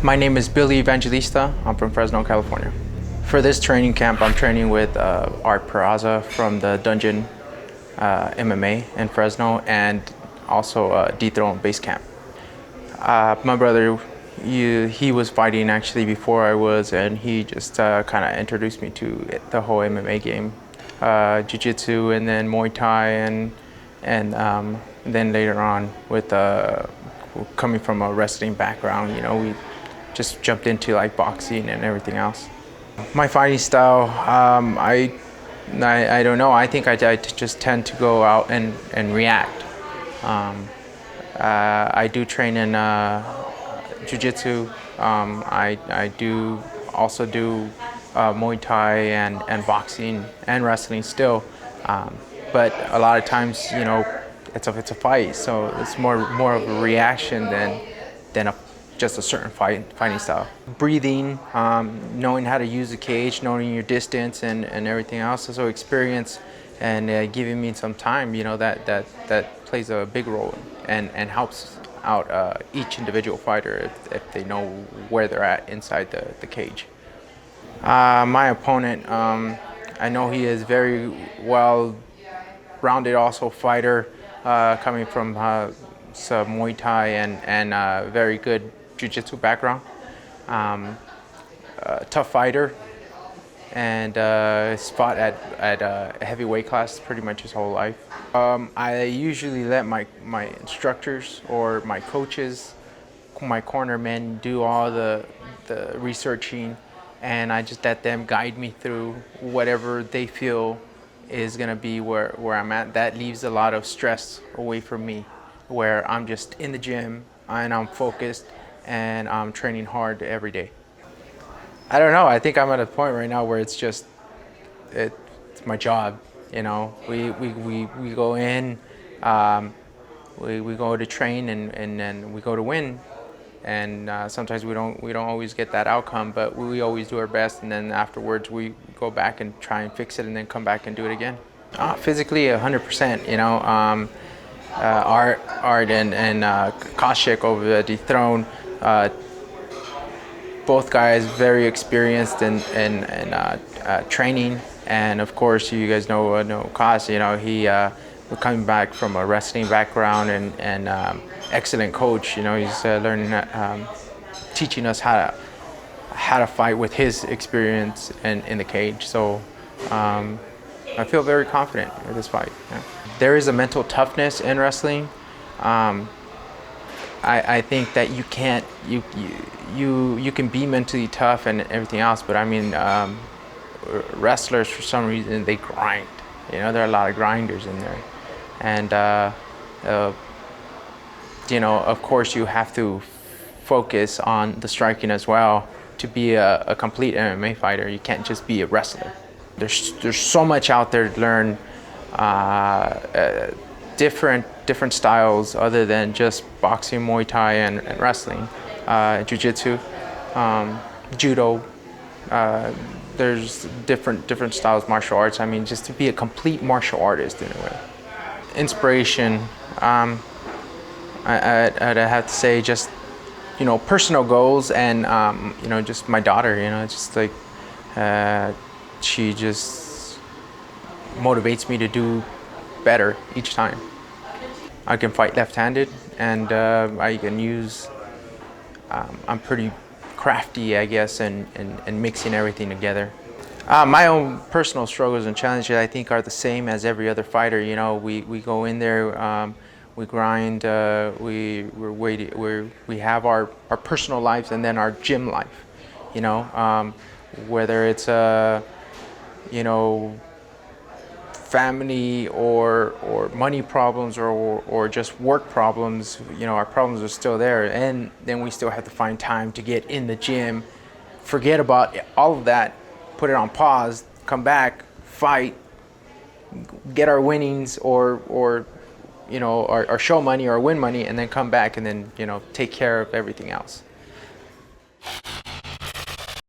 My name is Billy Evangelista. I'm from Fresno, California. For this training camp, I'm training with Art Peraza from the Dungeon MMA in Fresno, and also Dethrone Base Camp. My brother, he was fighting actually before I was, and he just kind of introduced me to the whole MMA game, Jiu-Jitsu, and then Muay Thai, and then later on with coming from a wrestling background, we just jumped into like boxing and everything else. My fighting style, I don't know. I think I just tend to go out and react. I do train in jiu-jitsu. I do also do Muay Thai and boxing and wrestling still. But a lot of times, it's a fight, so it's more of a reaction than just a certain fighting style. Breathing, knowing how to use the cage, knowing your distance and everything else. So experience and giving me some time, that plays a big role and helps out each individual fighter if they know where they're at inside the cage. My opponent, I know he is very well-rounded also fighter, coming from some Muay Thai and very good jiu-jitsu background. Tough fighter, and he's fought at a heavy weight class pretty much his whole life. I usually let my instructors or my coaches, my corner men, do all the researching, and I just let them guide me through whatever they feel is gonna be where I'm at. That leaves a lot of stress away from me, where I'm just in the gym and I'm focused and I'm training hard every day. I don't know. I think I'm at a point right now where it's my job. We go in, we go to train and then we go to win, and sometimes we don't always get that outcome, but we always do our best, and then afterwards we go back and try and fix it, and then come back and do it again. Physically, 100%. Art and Koshik over the Dethrone. Both guys very experienced in training, and of course you guys know Kosh. He coming back from a wrestling background and excellent coach. He's learning, teaching us how to fight with his experience in the cage. So I feel very confident with this fight. Yeah. There is a mental toughness in wrestling. I think that you can't you can be mentally tough and everything else, but I mean, wrestlers for some reason they grind. There are a lot of grinders in there, and of course you have to focus on the striking as well to be a complete MMA fighter. You can't just be a wrestler. There's so much out there to learn. Different styles other than just boxing, Muay Thai, and wrestling, jiu-jitsu, judo. There's different styles, martial arts. I mean, just to be a complete martial artist in a way. Inspiration, I'd have to say just personal goals and just my daughter. Just like she just motivates me to do better each time. I can fight left-handed, and I can use. I'm pretty crafty, I guess, and mixing everything together. My own personal struggles and challenges, I think, are the same as every other fighter. We go in there, we grind, we have our personal lives and then our gym life. Whether it's family or money problems or just work problems, our problems are still there, and then we still have to find time to get in the gym, forget about all of that, put it on pause, come back, fight, get our winnings or our show money or win money, and then come back and then take care of everything else.